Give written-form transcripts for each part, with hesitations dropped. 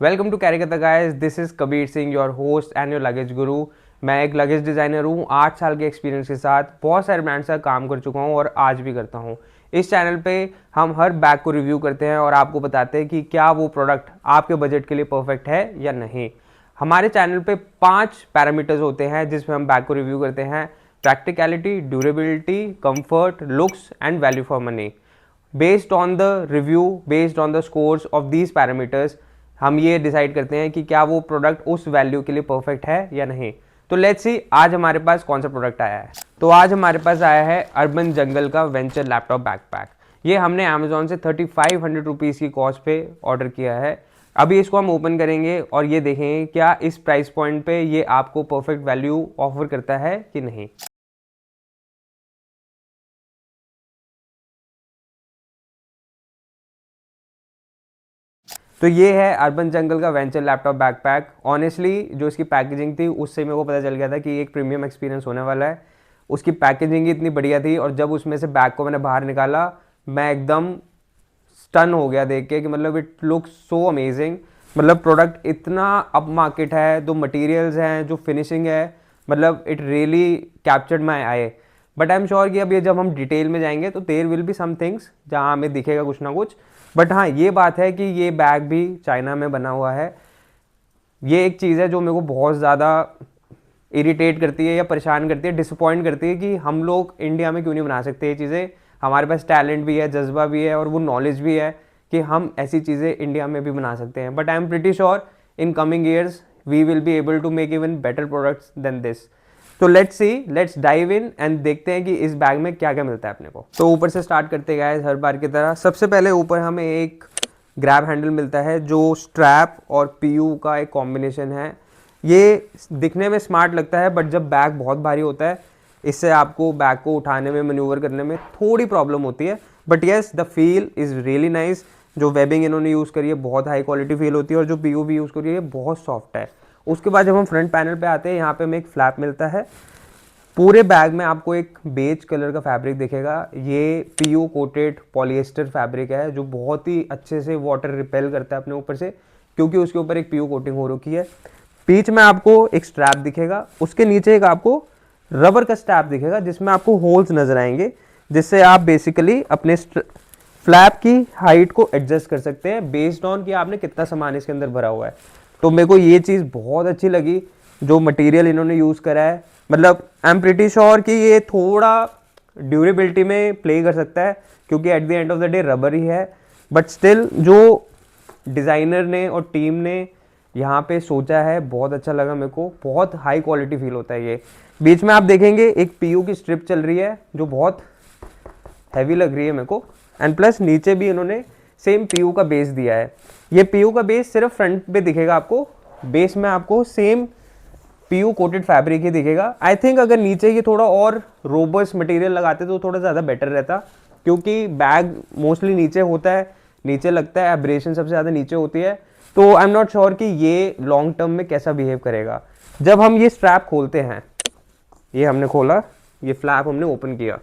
Welcome to carry कता guys, this is Kabir Singh, your host and your luggage गुरु। मैं एक luggage designer हूँ। 8 साल के एक्सपीरियंस के साथ बहुत सारे ब्रांड्स का काम कर चुका हूँ और आज भी करता हूँ। इस चैनल पे हम हर बैग को रिव्यू करते हैं और आपको बताते हैं कि क्या वो प्रोडक्ट आपके बजट के लिए परफेक्ट है या नहीं। हमारे चैनल पे 5 पैरामीटर्स होते हैं जिसमें हम बैग को रिव्यू करते हैं: practicality, durability, comfort, looks and value for money. Based on the review, based on the scores of these parameters, हम ये डिसाइड करते हैं कि क्या वो प्रोडक्ट उस वैल्यू के लिए परफेक्ट है या नहीं। तो लेट्स सी आज हमारे पास कौन सा प्रोडक्ट आया है। तो आज हमारे पास आया है अर्बन जंगल का वेंचर लैपटॉप बैकपैक। ये हमने अमेजोन से 3500 रुपीज़ की कॉस्ट पे ऑर्डर किया है। अभी इसको हम ओपन करेंगे और ये देखेंगे क्या इस प्राइस पॉइंट पे ये आपको परफेक्ट वैल्यू ऑफर करता है कि नहीं। तो ये है अर्बन जंगल का वेंचर लैपटॉप बैकपैक। ऑनेस्टली जो इसकी पैकेजिंग थी उससे मेरे को पता चल गया था कि एक प्रीमियम एक्सपीरियंस होने वाला है। उसकी पैकेजिंग ही इतनी बढ़िया थी और जब उसमें से बैग को मैंने बाहर निकाला, मैं एकदम स्टन हो गया देख के कि मतलब इट लुक सो अमेजिंग। मतलब प्रोडक्ट इतना अप मार्केट है, जो मटेरियल्स हैं, जो फिनिशिंग है, मतलब it really captured my eye. But I am sure कि अब ये जब हम डिटेल में जाएंगे तो there will be some things जहाँ हमें दिखेगा कुछ ना कुछ। बट हाँ, ये बात है कि ये बैग भी चाइना में बना हुआ है। ये एक चीज़ है जो मेरे को बहुत ज़्यादा इरिटेट करती है या परेशान करती है, डिसअपॉइंट करती है कि हम लोग इंडिया में क्यों नहीं बना सकते ये चीज़ें। हमारे पास टैलेंट भी है, जज्बा भी है और वो नॉलेज भी है कि हम ऐसी चीज़ें इंडिया में भी बना सकते हैं। But I am pretty sure in coming years we will be able to make even better products than this. तो let's see, let's dive in and देखते हैं कि इस बैग में क्या क्या मिलता है अपने को। तो ऊपर से स्टार्ट करते गए हर बार की तरह। सबसे पहले ऊपर हमें एक ग्रैब हैंडल मिलता है जो स्ट्रैप और पीयू का एक कॉम्बिनेशन है। ये दिखने में स्मार्ट लगता है बट जब बैग बहुत भारी होता है इससे आपको बैग को उठाने में, मैन्यूवर करने में थोड़ी प्रॉब्लम होती है। But yes, the feel is really nice. जो वेबिंग इन्होंने यूज़ करी है बहुत हाई क्वालिटी फील होती है और जो पीयू भी यूज़ करी है बहुत सॉफ्ट है। उसके बाद जब हम फ्रंट पैनल पे आते हैं, यहाँ पे हमें एक फ्लैप मिलता है। पूरे बैग में आपको एक बेज कलर का फैब्रिक दिखेगा। ये पीयू कोटेड पॉलिएस्टर फैब्रिक है जो बहुत ही अच्छे से वाटर रिपेल करता है अपने ऊपर से, क्योंकि उसके ऊपर एक पीयू कोटिंग हो रखी है। बीच में आपको एक स्ट्रैप दिखेगा, उसके नीचे एक आपको रबर का स्ट्रैप दिखेगा जिसमें आपको होल्स नजर आएंगे, जिससे आप बेसिकली अपने फ्लैप की हाइट को एडजस्ट कर सकते हैं बेस्ड ऑन कि आपने कितना सामान इसके अंदर भरा हुआ है। तो मेरे को ये चीज़ बहुत अच्छी लगी जो मटेरियल इन्होंने यूज़ करा है। मतलब आई एम प्रिटी श्योर कि ये थोड़ा ड्यूरेबिलिटी में प्ले कर सकता है क्योंकि at the end of the day rubber ही है। बट स्टिल जो डिज़ाइनर ने और टीम ने यहाँ पे सोचा है बहुत अच्छा लगा मेरे को। बहुत हाई क्वालिटी फील होता है ये। बीच में आप देखेंगे एक पीयू की स्ट्रिप चल रही है जो बहुत हैवी लग रही है मेरे को। एंड प्लस नीचे भी इन्होंने सेम पीयू का बेस दिया है। ये पीयू का बेस सिर्फ फ्रंट पे दिखेगा आपको, बेस में आपको सेम पीयू कोटेड फैब्रिक ही दिखेगा। आई थिंक अगर नीचे ये थोड़ा और रोबस्ट मटेरियल लगाते तो थोड़ा ज़्यादा बेटर रहता, क्योंकि बैग मोस्टली नीचे होता है, नीचे लगता है, एब्रेशन सबसे ज़्यादा नीचे होती है। तो आई एम नॉट श्योर कि ये लॉन्ग टर्म में कैसा बिहेव करेगा। जब हम ये स्ट्रैप खोलते हैं, ये हमने खोला, ये फ्लैप हमने ओपन किया,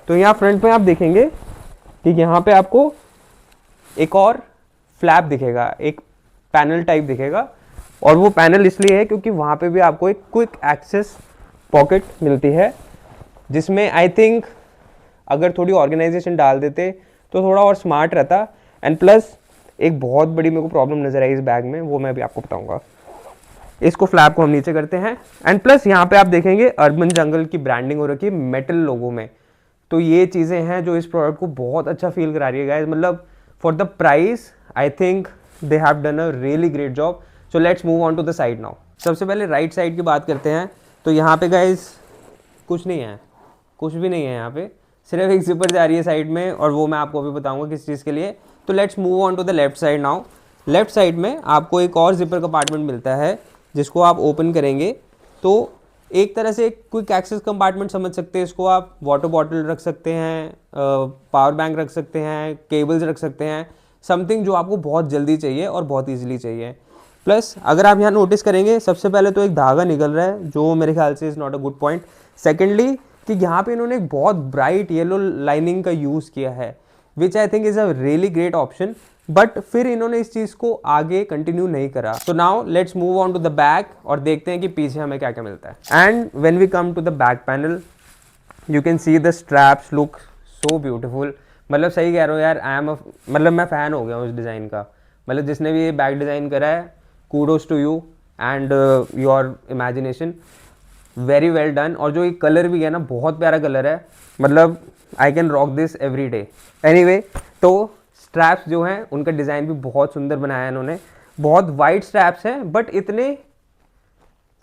तो यहाँ फ्रंट में आप देखेंगे कि यहाँ पे आपको एक और फ्लैप दिखेगा, एक पैनल टाइप दिखेगा। और वो पैनल इसलिए है क्योंकि वहाँ पे भी आपको एक क्विक एक्सेस पॉकेट मिलती है जिसमें आई थिंक अगर थोड़ी ऑर्गेनाइजेशन डाल देते तो थोड़ा और स्मार्ट रहता। एंड प्लस एक बहुत बड़ी मेरे को प्रॉब्लम नजर आई इस बैग में, वो मैं अभी आपको बताऊंगा। इसको फ्लैप को हम नीचे करते हैं एंड प्लस यहाँ पे आप देखेंगे अर्बन जंगल की ब्रांडिंग हो रखी है मेटल लोगो में। तो ये चीज़ें हैं जो इस प्रोडक्ट को बहुत अच्छा फील करा रही है गाइस। मतलब for the price I think they have done a really great job. So let's move on to the side now. सबसे पहले राइट साइड की बात करते हैं। तो यहाँ पे गाइस कुछ नहीं है, कुछ भी नहीं है यहाँ पे, सिर्फ एक जिपर जा रही है साइड में और वो मैं आपको अभी बताऊंगा किस चीज़ के लिए। तो let's move on to the left side now. Left side में आपको एक और जिपर कंपार्टमेंट मिलता है जिसको आप ओपन करेंगे तो एक तरह से क्विक एक्सेस कंपार्टमेंट समझ सकते हैं इसको आप। वाटर बॉटल रख सकते हैं, पावर बैंक रख सकते हैं, केबल्स रख सकते हैं, समथिंग जो आपको बहुत जल्दी चाहिए और बहुत ईजिली चाहिए। प्लस अगर आप यहाँ नोटिस करेंगे, सबसे पहले तो एक धागा निकल रहा है जो मेरे ख्याल से is not a good point. Secondly कि यहाँ पे इन्होंने एक बहुत ब्राइट येलो लाइनिंग का यूज़ किया है which I think is a really great option. But फिर इन्होंने इस चीज़ को आगे कंटिन्यू नहीं करा। तो now let's move on to the back और देखते हैं कि पीछे हमें क्या क्या मिलता है। And when we come to the back panel you can see the straps look so beautiful. मतलब सही कह रहे हो यार, मतलब मैं फ़ैन हो गया हूँ इस डिज़ाइन का। मतलब जिसने भी ये बैग डिज़ाइन करा है, kudos to you and your imagination, very well done. और जो ये कलर भी है ना, बहुत प्यारा कलर है। मतलब I can rock this every day. Anyway, तो स्ट्रैप्स जो हैं उनका डिज़ाइन भी बहुत सुंदर बनाया है इन्होंने। बहुत वाइड स्ट्रैप्स हैं बट इतने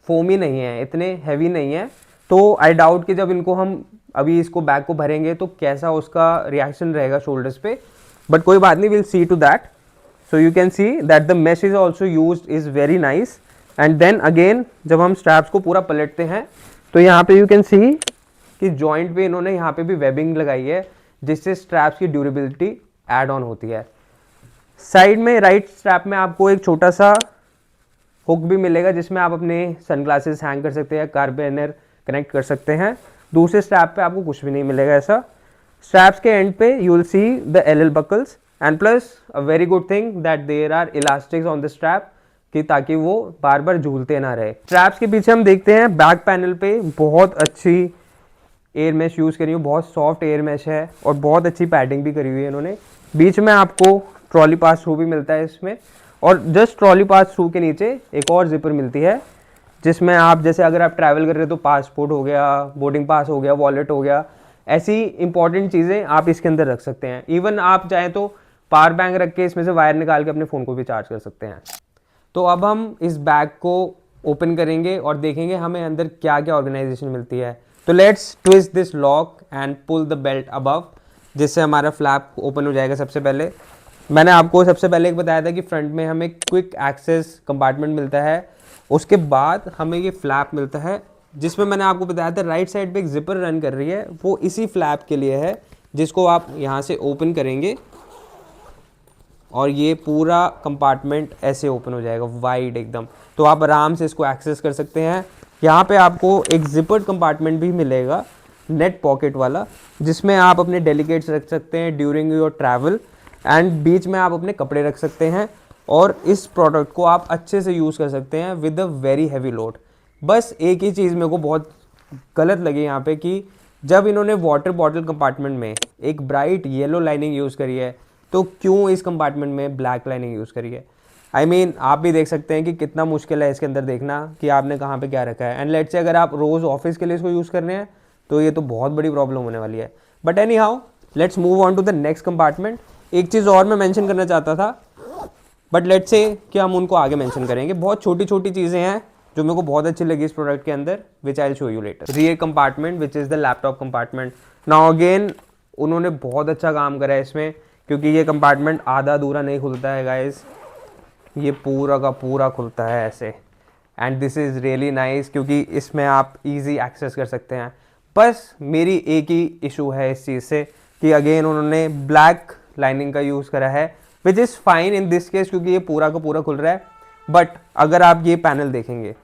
फोमी नहीं है, इतने हैवी नहीं है। तो आई डाउट कि जब इनको हम अभी इसको बैग को भरेंगे तो कैसा उसका रिएक्शन रहेगा शोल्डर्स पे, बट कोई बात नहीं, will see to that. So you can see that the mesh is also used is very nice. And then again जब हम स्ट्रैप्स को पूरा पलटते हैं तो यहाँ पे यू कैन सी कि जॉइंट पे इन्होंने यहाँ पे भी वेबिंग लगाई है, जिससे स्ट्रैप्स की ड्यूरेबिलिटी ऐड ऑन होती है। साइड में राइट स्ट्रैप में आपको एक छोटा सा हुक भी मिलेगा, जिसमें आप अपने सनग्लासेस हैंग कर सकते हैं, कारबिनर कनेक्ट कर सकते हैं। दूसरे स्ट्रैप पे आपको कुछ भी नहीं मिलेगा ऐसा। स्ट्रैप्स के एंड पे you will see the L buckles and plus a very good thing that there are elastics on the strap, कि ताकि वो बार बार झूलते ना रहे। स्ट्रैप्स के पीछे हम देखते हैं बैक पैनल पे बहुत अच्छी एयर मैश यूज़ करी हुई, बहुत सॉफ्ट एयर मैश है और बहुत अच्छी पैडिंग भी करी हुई है इन्होंने। बीच में आपको ट्रॉली पास थ्रू भी मिलता है इसमें, और जस्ट ट्रॉली पास थ्रू के नीचे एक और जिपर मिलती है, जिसमें आप जैसे अगर आप ट्रैवल कर रहे हो तो पासपोर्ट हो गया, बोर्डिंग पास हो गया, वॉलेट हो गया, ऐसी इंपॉर्टेंट चीज़ें आप इसके अंदर रख सकते हैं। इवन आप चाहें तो पावर बैंक रख के इसमें से वायर निकाल के अपने फ़ोन को भी चार्ज कर सकते हैं। तो अब हम इस बैग को ओपन करेंगे और देखेंगे हमें अंदर क्या क्या ऑर्गेनाइजेशन मिलती है। तो let's twist this lock and pull the belt above, जिससे हमारा फ्लैप ओपन हो जाएगा। सबसे पहले मैंने आपको सबसे पहले एक बताया था कि फ्रंट में हमें क्विक एक्सेस कंपार्टमेंट मिलता है, उसके बाद हमें ये फ्लैप मिलता है, जिसमें मैंने आपको बताया था राइट साइड पे एक जिपर रन कर रही है, वो इसी फ्लैप के लिए है, जिसको आप यहाँ से ओपन करेंगे और ये पूरा कंपार्टमेंट ऐसे ओपन हो जाएगा वाइड एकदम। तो आप आराम से इसको एक्सेस कर सकते हैं। यहाँ पे आपको एक जिपर्ड कंपार्टमेंट भी मिलेगा, नेट पॉकेट वाला, जिसमें आप अपने डेलीकेट्स रख सकते हैं ड्यूरिंग योर ट्रैवल, एंड बीच में आप अपने कपड़े रख सकते हैं। और इस प्रोडक्ट को आप अच्छे से यूज़ कर सकते हैं with a very heavy load. बस एक ही चीज़ मेरे को बहुत गलत लगी यहाँ पे, कि जब इन्होंने वाटर बॉटल कंपार्टमेंट में एक ब्राइट येलो लाइनिंग यूज़ करी है, तो क्यों इस कंपार्टमेंट में ब्लैक लाइनिंग यूज़ करी है। आई मीन आप भी देख सकते हैं कि कितना मुश्किल है इसके अंदर देखना कि आपने कहाँ पे क्या रखा है। एंड लेट्स से अगर आप रोज़ ऑफिस के लिए इसको यूज़ कर रहे हैं तो ये तो बहुत बड़ी प्रॉब्लम होने वाली है। But anyhow, let's move on to the next compartment. एक चीज़ और मैं मेंशन करना चाहता था, बट लेट्स से कि हम उनको आगे मेंशन करेंगे। बहुत छोटी छोटी चीज़ें हैं जो मेरे को बहुत अच्छी लगी इस प्रोडक्ट के अंदर, which I will show you later. Rear compartment which is the laptop compartment. Now again उन्होंने बहुत अच्छा काम करा है इसमें, क्योंकि ये कंपार्टमेंट आधा अधूरा नहीं खुलता है गाइस, ये पूरा का पूरा खुलता है ऐसे। And this is really nice, क्योंकि इसमें आप इजी एक्सेस कर सकते हैं। बस मेरी एक ही इशू है इस चीज़ से कि अगेन उन्होंने ब्लैक लाइनिंग का यूज़ करा है, which is fine in this case, क्योंकि ये पूरा का पूरा खुल रहा है। बट अगर आप ये पैनल देखेंगे,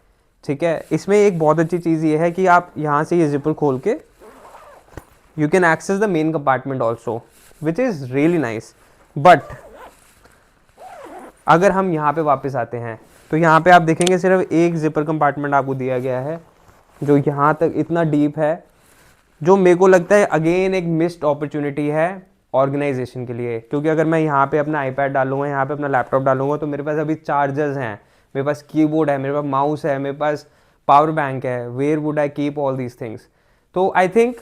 ठीक है, इसमें एक बहुत अच्छी चीज़ ये है कि आप यहाँ से ये जिपर खोल के you can access the main compartment also, which is really nice. But अगर हम यहाँ पे वापस आते हैं तो यहाँ पे आप देखेंगे सिर्फ एक जिपर कंपार्टमेंट आपको दिया गया है, जो यहाँ तक इतना डीप है, जो मेरे को लगता है अगेन एक मिस्ड अपॉर्चुनिटी है ऑर्गेनाइजेशन के लिए। क्योंकि अगर मैं यहाँ पे अपना आईपैड डालूंगा, यहाँ पे अपना लैपटॉप डालूंगा, तो मेरे पास अभी चार्जर्स हैं, मेरे पास कीबोर्ड है, मेरे पास माउस है, मेरे पास पावर बैंक है, where would I keep all these things. तो आई थिंक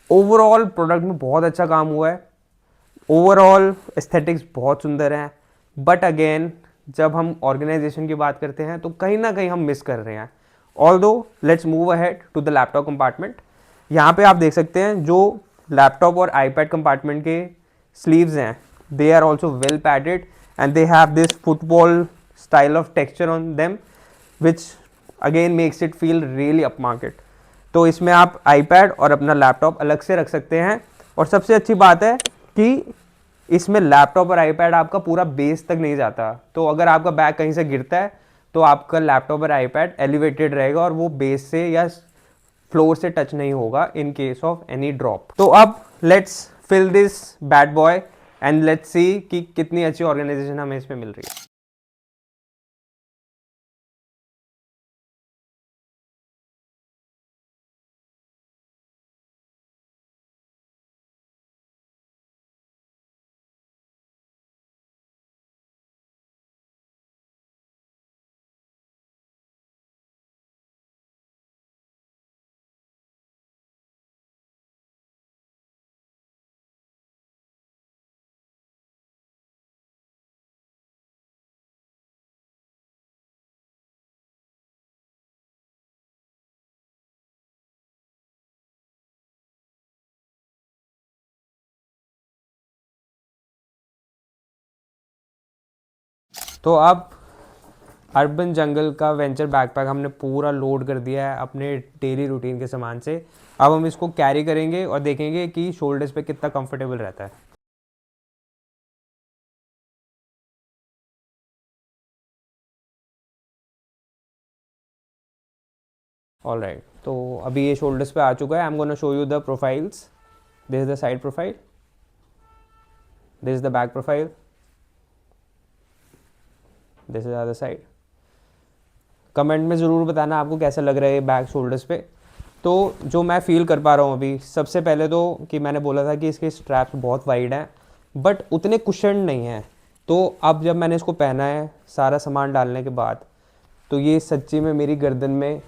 ओवरऑल प्रोडक्ट में बहुत अच्छा काम हुआ है, ओवरऑल एस्थेटिक्स बहुत सुंदर हैं। बट अगेन जब हम ऑर्गेनाइजेशन की बात करते हैं तो कहीं ना कहीं हम मिस कर रहे हैं। Although let's move ahead to the laptop compartment. यहाँ पे आप देख सकते हैं जो लैपटॉप और आईपैड कंपार्टमेंट के स्लीव्स हैं, they are also well padded and they have this football style of texture on them, which again makes it feel really up market. तो इसमें आप आईपैड और अपना लैपटॉप अलग से रख सकते हैं। और सबसे अच्छी बात है कि इसमें लैपटॉप और आईपैड आपका पूरा बेस तक नहीं जाता। तो अगर आपका बैग कहीं से गिरता है तो आपका लैपटॉप और आईपैड एलिवेटेड रहेगा और वो बेस से या फ्लोर से टच नहीं होगा in case of any drop. तो अब let's fill this bad boy and let's see कि कितनी अच्छी ऑर्गेनाइजेशन हमें इसमें मिल रही है। तो अब अर्बन जंगल का वेंचर बैकपैक हमने पूरा लोड कर दिया है अपने डेली रूटीन के सामान से। अब हम इसको कैरी करेंगे और देखेंगे कि शोल्डर्स पे कितना कंफर्टेबल रहता है। ऑलराइट, तो अभी ये शोल्डर्स पे आ चुका है। I am gonna show you the profiles. This is the side profile, this is the back profile, this is other side. Comment में ज़रूर बताना आपको कैसा लग रहा है ये बैक शोल्डर्स पे। तो जो मैं फील कर पा रहा हूँ अभी, सबसे पहले तो कि मैंने बोला था कि इसके स्ट्रैप्स बहुत वाइड हैं बट उतने कुशन नहीं हैं। तो अब जब मैंने इसको पहना है सारा सामान डालने के बाद, तो ये सच्ची में मेरी गर्दन में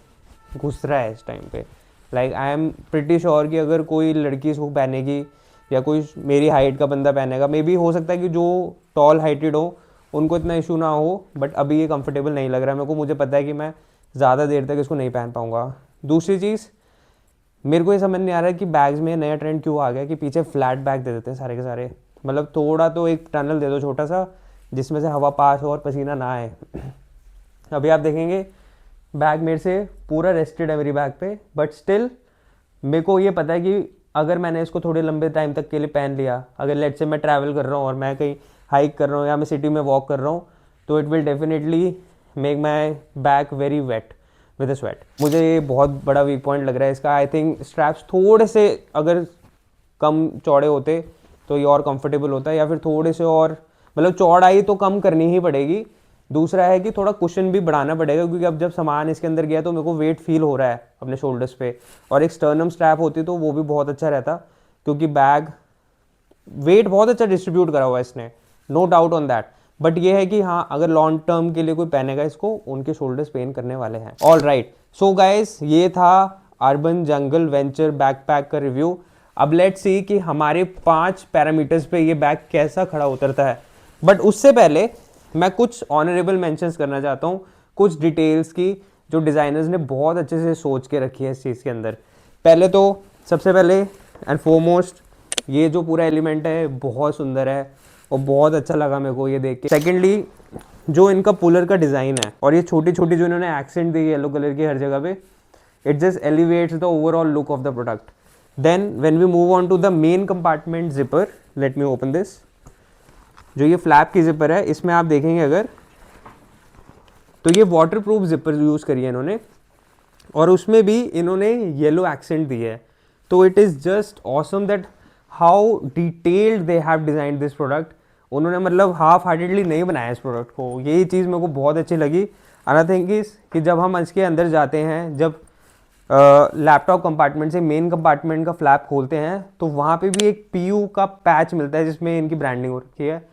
घुस रहा है इस टाइम पे। Like I am pretty sure कि अगर कोई लड़की इसको पहनेगी या कोई मेरी हाइट का बंदा पहनेगा, मे बी हो सकता है कि जो टॉल हाइटेड हो उनको इतना इशू ना हो, बट अभी ये कंफर्टेबल नहीं लग रहा है मेरे को। मुझे पता है कि मैं ज़्यादा देर तक इसको नहीं पहन पाऊँगा। दूसरी चीज़, मेरे को ये समझ नहीं आ रहा है कि बैग्स में नया ट्रेंड क्यों आ गया कि पीछे फ्लैट बैग दे देते हैं सारे के सारे। मतलब थोड़ा तो एक टनल दे दो छोटा सा जिसमें से हवा पास हो और पसीना ना आए। अभी आप देखेंगे बैग मेरे से पूरा रेस्टेड है मेरी बैग पे, बट स्टिल मेरे को ये पता है कि अगर मैंने इसको थोड़े लंबे टाइम तक के लिए पहन लिया, अगर लेट से मैं ट्रैवल कर रहा हूँ और मैं कहीं हाइक कर रहा हूँ या मैं सिटी में वॉक कर रहा हूँ, तो it will definitely make my back very wet with sweat. मुझे ये बहुत बड़ा वीक पॉइंट लग रहा है इसका। आई थिंक स्ट्रैप्स थोड़े से अगर कम चौड़े होते तो ये और कंफर्टेबल होता है, या फिर थोड़े से और मतलब चौड़ाई तो कम करनी ही पड़ेगी। दूसरा है कि थोड़ा कुशन भी बढ़ाना पड़ेगा, क्योंकि अब जब सामान इसके अंदर गया तो मेरे को वेट फील हो रहा है अपने शोल्डर्स पे। और एक स्टर्नम स्ट्रैप होती तो वो भी बहुत अच्छा रहता, क्योंकि बैग वेट बहुत अच्छा डिस्ट्रीब्यूट करा हुआ है इसने, no doubt on that. But ये है कि हाँ, अगर लॉन्ग टर्म के लिए कोई पहनेगा इसको, उनके शोल्डर्स पेन करने वाले हैं। ऑल राइट, सो गाइस, ये था अर्बन जंगल वेंचर बैकपैक का रिव्यू। अब लेट्स सी कि हमारे 5 पैरामीटर्स पे ये बैग कैसा खड़ा उतरता है। बट उससे पहले मैं कुछ ऑनरेबल मेंशंस करना चाहता हूँ, कुछ डिटेल्स की जो डिज़ाइनर्स ने बहुत अच्छे से सोच के रखी है इस चीज़ के अंदर। पहले तो सबसे पहले एंड फोरमोस्ट, ये जो पूरा एलिमेंट है बहुत सुंदर है और बहुत अच्छा लगा मेरे को ये देख के। सेकेंडली, जो इनका पुलर का डिज़ाइन है और ये छोटी छोटी जो इन्होंने एक्सेंट दी है येलो कलर की हर जगह पे, it just elevates the overall look of the product. Then when we move on to the main compartment zipper, let me open this. जो ये फ्लैप की जिपर है, इसमें आप देखेंगे अगर, तो ये वाटर प्रूफ जिपर यूज़ करी है इन्होंने और उसमें भी इन्होंने येलो एक्सेंट दी है। तो it is just awesome that how detailed they have designed this product. उन्होंने मतलब हाफ हार्टेडली नहीं बनाया इस प्रोडक्ट को, यही चीज़ मेरे को बहुत अच्छी लगी। अनदर थिंग इज़ कि जब हम इसके अंदर जाते हैं, जब लैपटॉप कंपार्टमेंट से मेन कंपार्टमेंट का फ्लैप खोलते हैं, तो वहाँ पे भी एक पीयू का पैच मिलता है जिसमें इनकी ब्रांडिंग हो रखी है।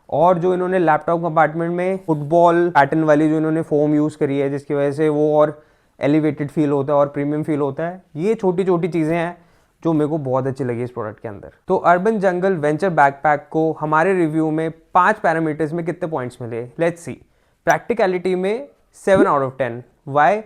और जो इन्होंने लैपटॉप कंपार्टमेंट में फुटबॉल पैटर्न वाली जो इन्होंने फोम यूज़ करी है, जिसकी वजह से वो और एलिवेटेड फील होता है और प्रीमियम फील होता है, ये छोटी छोटी चीज़ें हैं जो मेरे को बहुत अच्छी लगी इस प्रोडक्ट के अंदर। तो अर्बन जंगल वेंचर बैकपैक को हमारे रिव्यू में 5 पैरामीटर्स में कितने पॉइंट्स मिले, लेट्स सी। प्रैक्टिकलिटी में 7 out of 10। Why?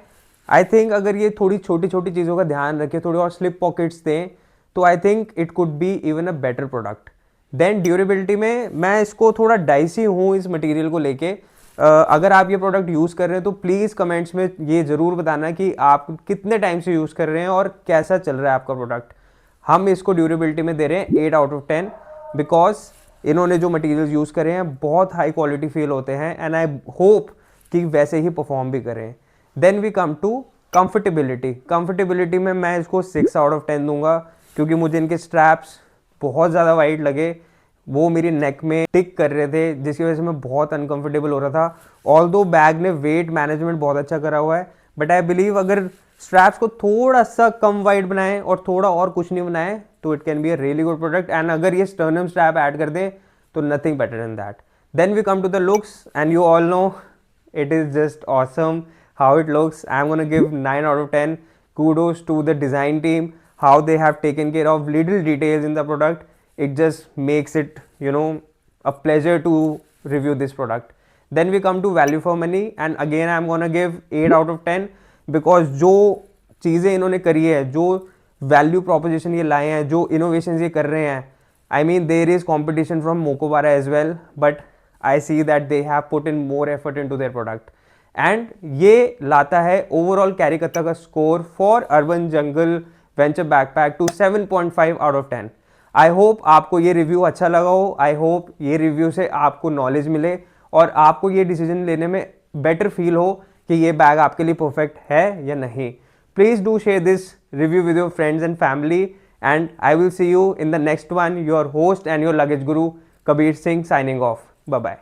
I think अगर ये थोड़ी छोटी छोटी चीज़ों का ध्यान रखे, थोड़ी और स्लिप पॉकेट्स दें, तो I think it could be even a better product. Then durability में मैं इसको थोड़ा डाइसी हूँ इस मटेरियल को लेके। अगर आप ये प्रोडक्ट यूज़ कर रहे हैं तो प्लीज़ कमेंट्स में ये ज़रूर बताना कि आप कितने टाइम से यूज़ कर रहे हैं और कैसा चल रहा है आपका प्रोडक्ट। हम इसको ड्यूरेबिलिटी में दे रहे हैं 8 आउट ऑफ 10, बिकॉज इन्होंने जो मटेरियल्स यूज़ करे हैं बहुत हाई क्वालिटी फील होते हैं एंड आई होप कि वैसे ही परफॉर्म भी करें। Then we come to comfortability. Comfortability में मैं इसको 6 आउट ऑफ 10 दूंगा, क्योंकि मुझे इनके स्ट्रैप्स बहुत ज़्यादा वाइड लगे। वो मेरी नेक में टिक कर रहे थे, जिसकी वजह से मैं बहुत अनकंफर्टेबल हो रहा था। ऑल्दो बैग ने वेट मैनेजमेंट बहुत अच्छा करा हुआ है, बट आई बिलीव अगर स्ट्रैप्स को थोड़ा सा कम वाइड बनाएं और थोड़ा और कुछ नहीं बनाएं तो it can be a really good product. And अगर ये स्टर्नम स्ट्रैप ऐड कर दें तो nothing better than that. Then we come to the looks and you all know it is just awesome how it looks. I'm gonna give 9 out of 10. Kudos to the design team, how they have taken care of little details in the product. It just makes it, you know, a pleasure to review this product. Then we come to value for money, and again I'm gonna give 8 out of 10 because जो चीज़ें इन्होंने करी है, जो value proposition ये लाए हैं, जो इनोवेशन ये कर रहे हैं, I mean there is competition from Mokobara as well, but I see that they have put in more effort into their product. And ये लाता है ओवरऑल कैरीकता का score for urban jungle venture backpack to 7.5 out of 10। I hope आपको ये review अच्छा लगा हो। आई होप ये रिव्यू से आपको नॉलेज मिले और आपको ये डिसीजन लेने में बेटर फील हो कि ये बैग आपके लिए परफेक्ट है या नहीं। Please do share this review with your friends and family, and I will see you in the next one. Your host and your luggage guru, Kabir Singh, signing off. Bye bye.